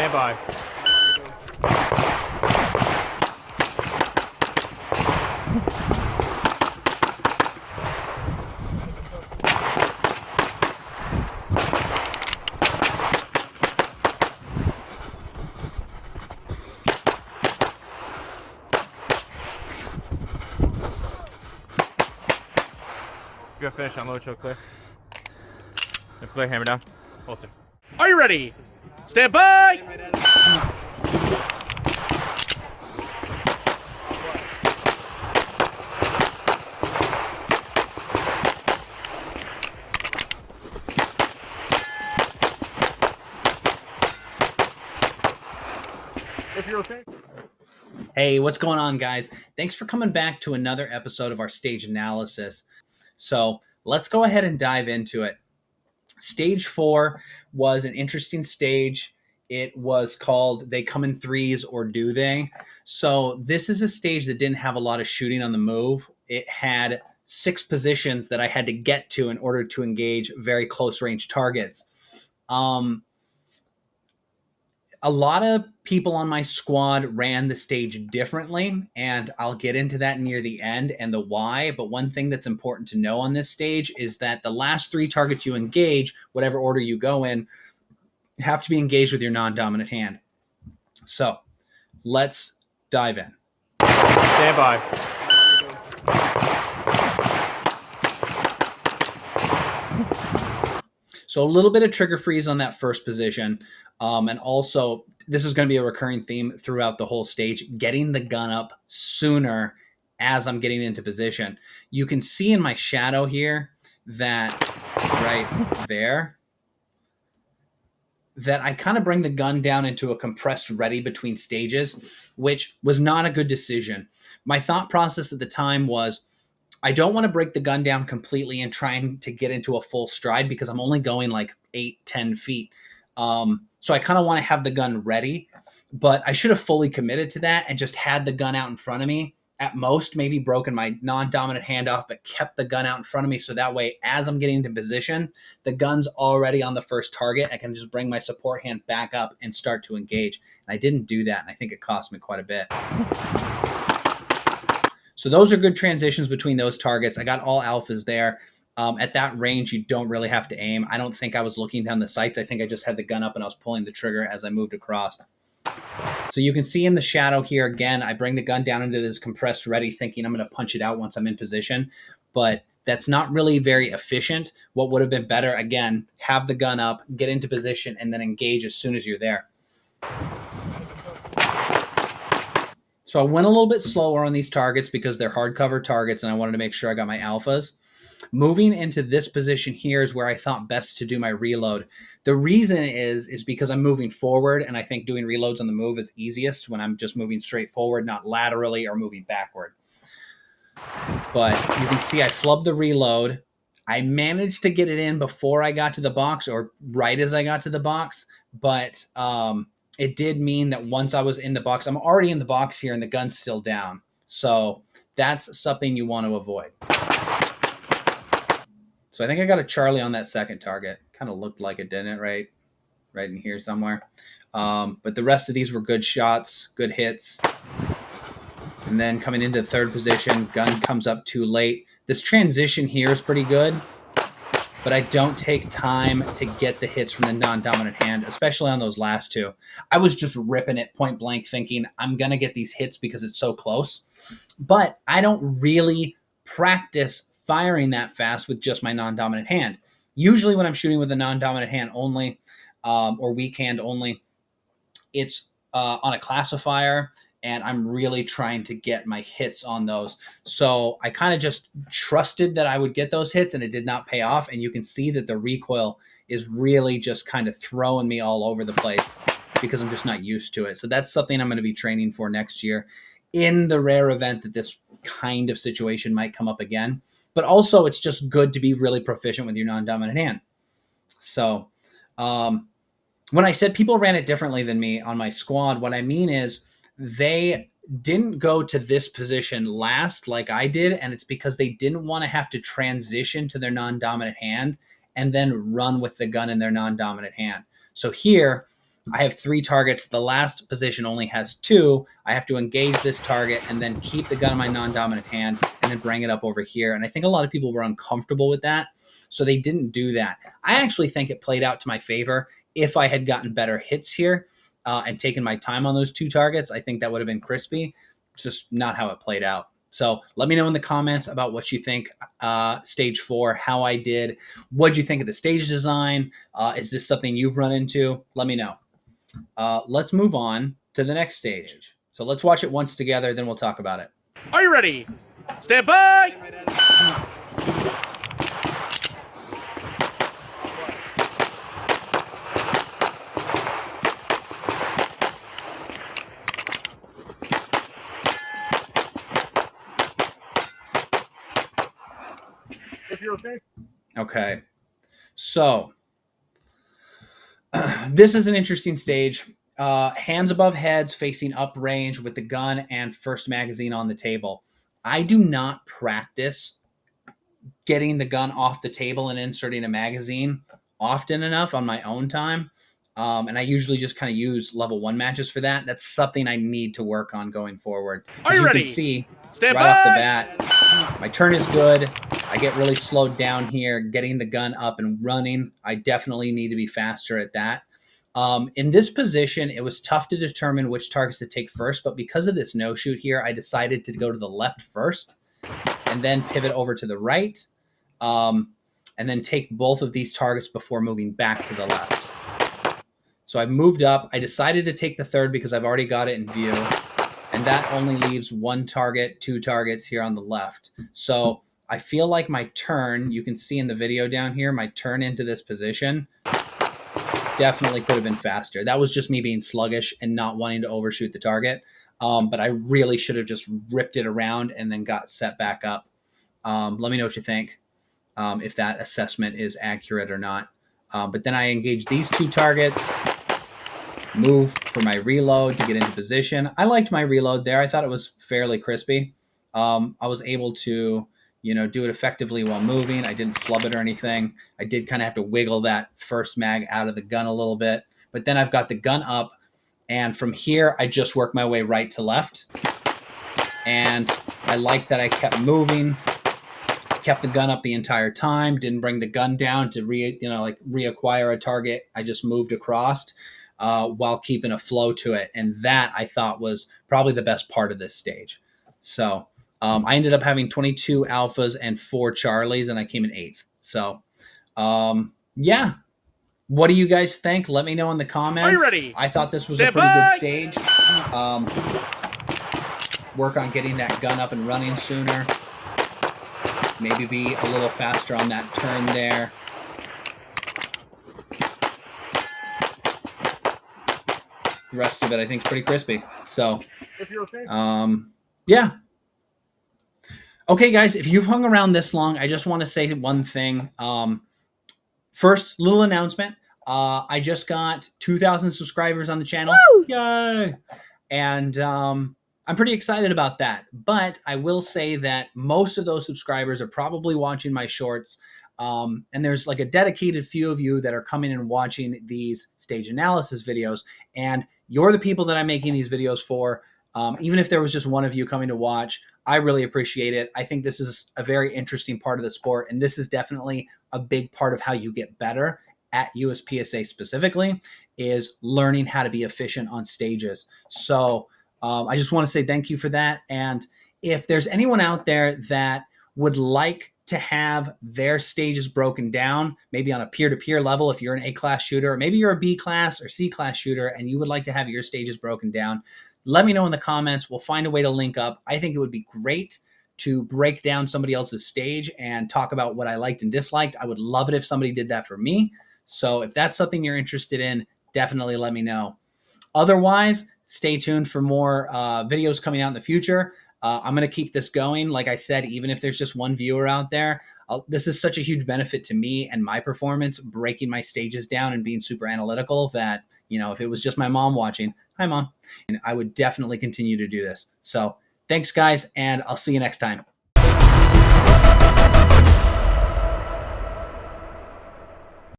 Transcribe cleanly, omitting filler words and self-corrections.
Stand by. Good finish on low choke clear. Clear, hammer down. Holster. Are you ready? Stand by! If you're okay. Hey, what's going on, guys? Thanks for coming back to another episode of our stage analysis. So let's go ahead and dive into it. Stage 4 was an interesting stage. It was called They Come in Threes or Do They? So this is a stage that didn't have a lot of shooting on the move. It had 6 positions that I had to get to in order to engage very close range targets. A lot of people on my squad ran the stage differently, and I'll get into that near the end and the why. But one thing that's important to know on this stage is that the last 3 targets you engage, whatever order you go in, have to be engaged with your non-dominant hand. So let's dive in. Stand by. So a little bit of trigger freeze on that first position. And also, this is going to be a recurring theme throughout the whole stage, getting the gun up sooner as I'm getting into position. You can see in my shadow here that right there, that I kind of bring the gun down into a compressed ready between stages, which was not a good decision. My thought process at the time was, I don't want to break the gun down completely and trying to get into a full stride because I'm only going like 8-10 feet. So I kind of want to have the gun ready, but I should have fully committed to that and just had the gun out in front of me. At most, maybe broken my non-dominant hand off, but kept the gun out in front of me. So that way, as I'm getting into position, the gun's already on the first target. I can just bring my support hand back up and start to engage. And I didn't do that, and I think it cost me quite a bit. So those are good transitions between those targets. I got all alphas there. At that range, you don't really have to aim. I don't think I was looking down the sights. I think I just had the gun up and I was pulling the trigger as I moved across. So you can see in the shadow here, again, I bring the gun down into this compressed ready thinking I'm going to punch it out once I'm in position. But that's not really very efficient. What would have been better, again, have the gun up, get into position, and then engage as soon as you're there. So I went a little bit slower on these targets because they're hardcover targets and I wanted to make sure I got my alphas. Moving into this position here is where I thought best to do my reload. The reason is because I'm moving forward, and I think doing reloads on the move is easiest when I'm just moving straight forward, not laterally or moving backward. But you can see I flubbed the reload. I managed to get it in before I got to the box or right as I got to the box, but it did mean that once I was in the box, I'm already in the box here and the gun's still down. So that's something you want to avoid. So I think I got a Charlie on that second target. Kind of looked like it, didn't it? Right in here somewhere. But the rest of these were good shots, good hits. And then coming into the third position, gun comes up too late. This transition here is pretty good, but I don't take time to get the hits from the non-dominant hand, especially on those last 2. I was just ripping it point blank thinking I'm going to get these hits because it's so close. But I don't really practice firing that fast with just my non-dominant hand. Usually when I'm shooting with a non-dominant hand only or weak hand only, it's on a classifier and I'm really trying to get my hits on those. So I kind of just trusted that I would get those hits and it did not pay off. And you can see that the recoil is really just kind of throwing me all over the place because I'm just not used to it. So that's something I'm going to be training for next year in the rare event that this kind of situation might come up again. But also, it's just good to be really proficient with your non-dominant hand. So when I said people ran it differently than me on my squad, what I mean is they didn't go to this position last like I did, and it's because they didn't want to have to transition to their non-dominant hand and then run with the gun in their non-dominant hand. So here, I have 3 targets. The last position only has 2. I have to engage this target and then keep the gun in my non-dominant hand and then bring it up over here. And I think a lot of people were uncomfortable with that, so they didn't do that. I actually think it played out to my favor. If I had gotten better hits here and taken my time on those 2 targets, I think that would have been crispy. It's just not how it played out. So let me know in the comments about what you think stage 4, how I did. What did you think of the stage design? Is this something you've run into? Let me know. Let's move on to the next stage. So let's watch it once together, then we'll talk about it. Are you ready? Stand by! If you're okay. Okay. So this is an interesting stage. Hands above heads, facing up range with the gun and first magazine on the table. I do not practice getting the gun off the table and inserting a magazine often enough on my own time. And I usually just kind of use level 1 matches for that. That's something I need to work on going forward. Are As you you ready? can see, Stand right off the by! bat, my turn is good. I get really slowed down here, getting the gun up and running. I definitely need to be faster at that. In this position, it was tough to determine which targets to take first, but because of this no-shoot here, I decided to go to the left first and then pivot over to the right, and then take both of these targets before moving back to the left. So I moved up. I decided to take the third because I've already got it in view, and that only leaves 1 target, 2 targets here on the left. So I feel like my turn, you can see in the video down here, my turn into this position definitely could have been faster. That was just me being sluggish and not wanting to overshoot the target. But I really should have just ripped it around and then got set back up. Let me know what you think, if that assessment is accurate or not. But then I engaged these 2 targets, move for my reload to get into position. I liked my reload there. I thought it was fairly crispy. I was able to, do it effectively while moving. I didn't flub it or anything. I did kind of have to wiggle that first mag out of the gun a little bit. But then I've got the gun up, and from here, I just work my way right to left. And I like that I kept moving, kept the gun up the entire time, didn't bring the gun down to reacquire a target. I just moved across while keeping a flow to it. And that I thought was probably the best part of this stage. So I ended up having 22 alphas and 4 Charlies, and I came in 8th. So yeah. What do you guys think? Let me know in the comments. Are you ready? I thought this was Stand a pretty by! good stage. Work on getting that gun up and running sooner. Maybe be a little faster on that turn there. The rest of it, I think, is pretty crispy. So, If you're okay. yeah. Okay, guys, if you've hung around this long, I just want to say one thing. First, little announcement. I just got 2,000 subscribers on the channel. Woo! Yay! And I'm pretty excited about that. But I will say that most of those subscribers are probably watching my shorts. And there's like a dedicated few of you that are coming and watching these stage analysis videos. And you're the people that I'm making these videos for. Even if there was just one of you coming to watch, I really appreciate it. I think this is a very interesting part of the sport, and this is definitely a big part of how you get better at USPSA specifically, is learning how to be efficient on stages. So I just want to say thank you for that. And if there's anyone out there that would like to have their stages broken down, maybe on a peer-to-peer level, if you're an A-class shooter, or maybe you're a B-class or C-class shooter, and you would like to have your stages broken down, let me know in the comments. We'll find a way to link up. I think it would be great to break down somebody else's stage and talk about what I liked and disliked. I would love it if somebody did that for me. So if that's something you're interested in, definitely let me know. Otherwise, stay tuned for more videos coming out in the future. I'm going to keep this going. Like I said, even if there's just one viewer out there, this is such a huge benefit to me and my performance, breaking my stages down and being super analytical, that, if it was just my mom watching, hi, Mom, and I would definitely continue to do this. So thanks, guys, and I'll see you next time.